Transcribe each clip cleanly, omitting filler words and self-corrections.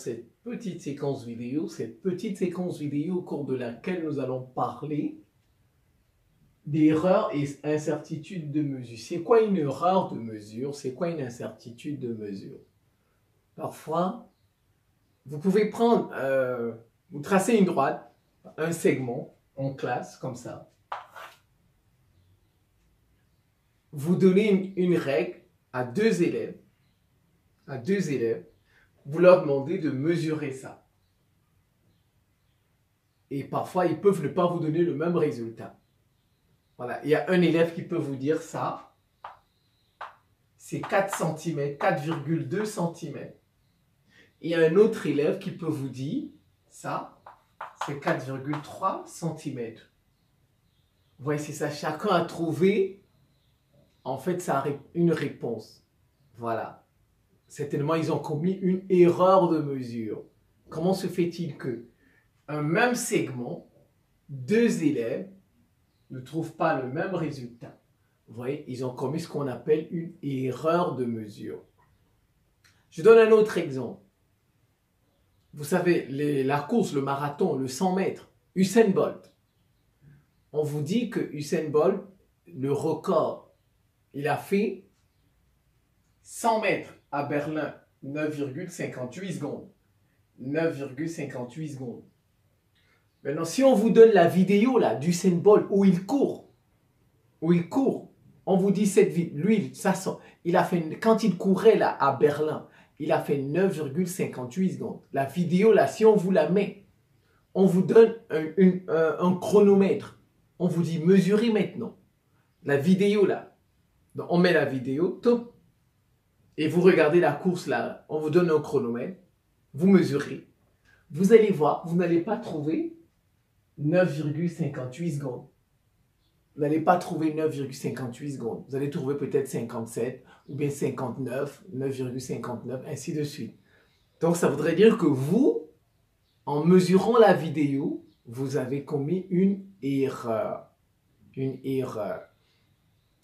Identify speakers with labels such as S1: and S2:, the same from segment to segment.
S1: cette petite séquence vidéo au cours de laquelle nous allons parler d'erreurs et incertitudes de mesure. C'est quoi une erreur de mesure? C'est quoi une incertitude de mesure? Parfois, vous pouvez prendre, vous tracez une droite, un segment en classe, comme ça. Vous donnez une règle à deux élèves, vous leur demandez de mesurer ça. Et parfois, ils peuvent ne pas vous donner le même résultat. Voilà, il y a un élève qui peut vous dire ça, c'est 4 cm, 4,2 cm. Il y a un autre élève qui peut vous dire ça, c'est 4,3 cm. Vous voyez, c'est ça, chacun a trouvé, en fait, ça une réponse. Voilà. Certainement, ils ont commis une erreur de mesure. Comment se fait-il que un même segment, deux élèves ne trouvent pas le même résultat? Vous voyez, ils ont commis ce qu'on appelle une erreur de mesure. Je donne un autre exemple. Vous savez, la course, le marathon, le 100 mètres, Usain Bolt. On vous dit que Usain Bolt, le record, il a fait 100 mètres à Berlin, 9,58 secondes. 9,58 secondes. Maintenant, si on vous donne la vidéo là d'Usain Bolt où il court, on vous dit cette vidéo, lui, ça sent, il a fait, quand il courait là à Berlin, il a fait 9,58 secondes. La vidéo là, si on vous la met, on vous donne un chronomètre. On vous dit mesurez maintenant. La vidéo là. Donc, on met la vidéo, top. Et vous regardez la course là, on vous donne un chronomètre. Vous mesurez. Vous allez voir, vous n'allez pas trouver 9,58 secondes. Vous n'allez pas trouver 9,58 secondes. Vous allez trouver peut-être 57 ou bien 59, 9,59, ainsi de suite. Donc, ça voudrait dire que vous, en mesurant la vidéo, vous avez commis une erreur. Une erreur.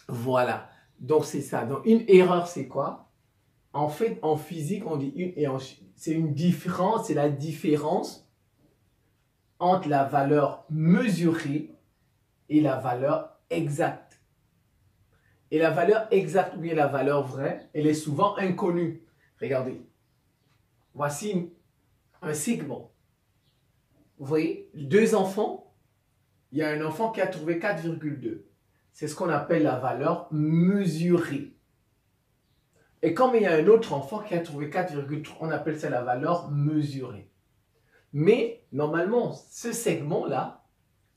S1: Voilà. Donc, c'est ça. Donc, une erreur, c'est quoi? En fait, en physique, on dit c'est une différence, c'est la différence entre la valeur mesurée et la valeur exacte. Et la valeur exacte ou bien la valeur vraie, elle est souvent inconnue. Regardez. Voici un segment. Vous voyez, deux enfants. Il y a un enfant qui a trouvé 4,2. C'est ce qu'on appelle la valeur mesurée. Et comme il y a un autre enfant qui a trouvé 4,3, on appelle ça la valeur mesurée. Mais normalement, ce segment-là,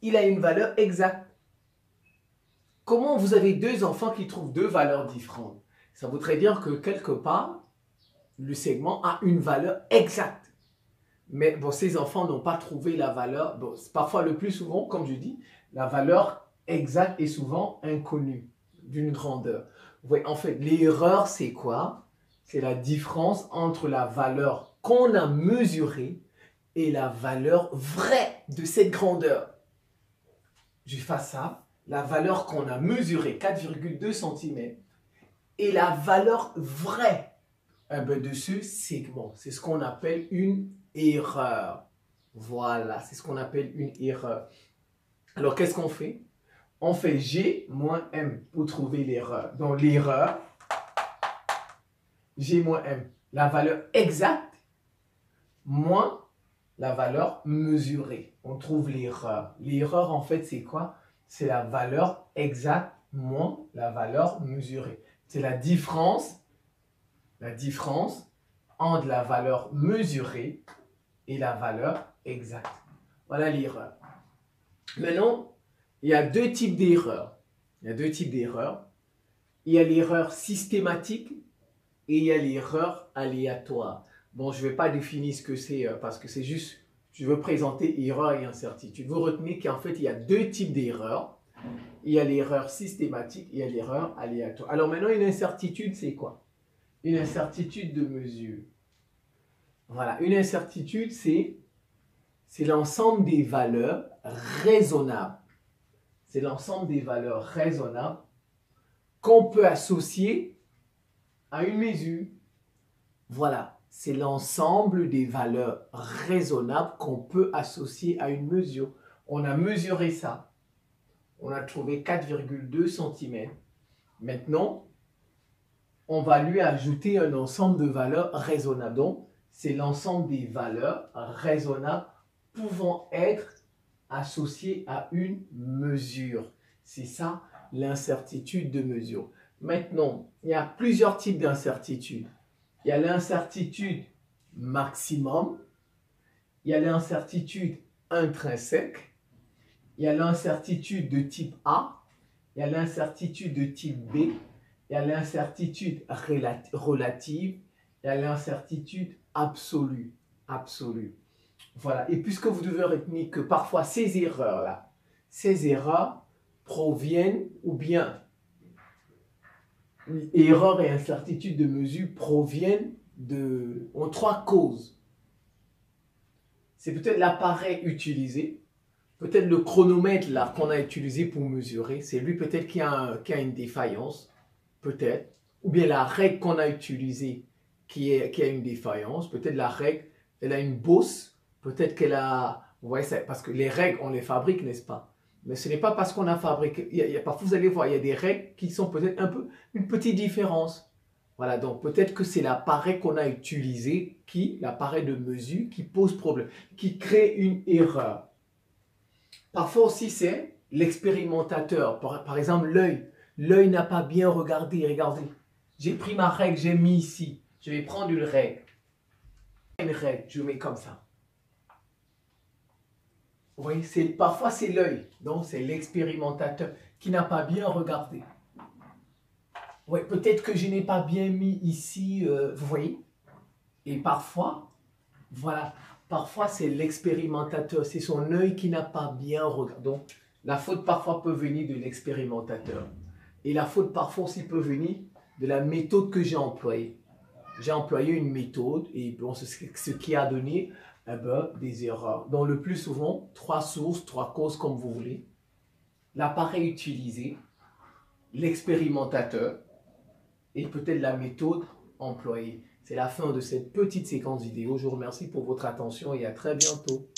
S1: il a une valeur exacte. Comment vous avez deux enfants qui trouvent deux valeurs différentes? Ça voudrait dire que quelque part, le segment a une valeur exacte. Mais bon, ces enfants n'ont pas trouvé la valeur. Bon, parfois, le plus souvent, comme je dis, la valeur exacte est souvent inconnue d'une grandeur. Vous voyez, en fait, l'erreur, c'est quoi? C'est la différence entre la valeur qu'on a mesurée et la valeur vraie de cette grandeur. Je fais ça, la valeur qu'on a mesurée, 4,2 cm, et la valeur vraie de ce segment. C'est ce qu'on appelle une erreur. Voilà, c'est ce qu'on appelle une erreur. Alors, qu'est-ce qu'on fait? On fait G moins M pour trouver l'erreur. Donc, l'erreur, G moins M, la valeur exacte moins la valeur mesurée. On trouve l'erreur. L'erreur, en fait, c'est quoi? C'est la valeur exacte moins la valeur mesurée. C'est la différence entre la valeur mesurée et la valeur exacte. Voilà l'erreur. Maintenant, il y a deux types d'erreurs. Il y a l'erreur systématique et il y a l'erreur aléatoire. Bon, je ne vais pas définir ce que c'est parce que c'est juste, je veux présenter erreur et incertitude. Vous retenez qu'en fait, il y a deux types d'erreurs. Il y a l'erreur systématique et il y a l'erreur aléatoire. Alors maintenant, une incertitude, c'est quoi? Une incertitude de mesure. Voilà, une incertitude, c'est l'ensemble des valeurs raisonnables. C'est l'ensemble des valeurs raisonnables qu'on peut associer à une mesure. Voilà. c'est l'ensemble des valeurs raisonnables qu'on peut associer à une mesure. On a mesuré ça. On a trouvé 4,2 cm. Maintenant, on va lui ajouter un ensemble de valeurs raisonnables. Donc, c'est l'ensemble des valeurs raisonnables pouvant être associées à une mesure. C'est ça, l'incertitude de mesure. Maintenant, il y a plusieurs types d'incertitudes. Il y a l'incertitude maximum, il y a l'incertitude intrinsèque, il y a l'incertitude de type A, il y a l'incertitude de type B, il y a l'incertitude relative, il y a l'incertitude absolue. Voilà. Et puisque vous devez retenir que parfois ces erreurs proviennent, ou bien erreurs et incertitudes de mesure proviennent ont trois causes. C'est peut-être l'appareil utilisé, peut-être le chronomètre là qu'on a utilisé pour mesurer, c'est lui peut-être qui a une défaillance, peut-être, ou bien la règle qu'on a utilisée qui a une défaillance, peut-être la règle, elle a une bosse, peut-être qu'elle a, vous voyez, parce que les règles, on les fabrique, n'est-ce pas? Mais ce n'est pas parce qu'on a fabriqué, parfois vous allez voir, il y a des règles qui sont peut-être une petite différence. Voilà, donc peut-être que c'est l'appareil qu'on a utilisé, l'appareil de mesure, qui pose problème, qui crée une erreur. Parfois aussi, c'est l'expérimentateur. Par exemple, l'œil. L'œil n'a pas bien regardé. Regardez, j'ai pris ma règle, j'ai mis ici. Je vais prendre une règle. Je mets comme ça. Vous voyez, parfois c'est l'œil. Donc, c'est l'expérimentateur qui n'a pas bien regardé. Oui, peut-être que je n'ai pas bien mis ici, vous voyez. Et parfois, voilà, parfois c'est l'expérimentateur, c'est son œil qui n'a pas bien regardé. Donc, la faute parfois peut venir de l'expérimentateur. Et la faute parfois aussi peut venir de la méthode que j'ai employée. J'ai employé une méthode et bon, ce qui a donné des erreurs. Donc, le plus souvent, trois sources, trois causes comme vous voulez. L'appareil utilisé, l'expérimentateur et peut-être la méthode employée. C'est la fin de cette petite séquence vidéo. Je vous remercie pour votre attention et à très bientôt.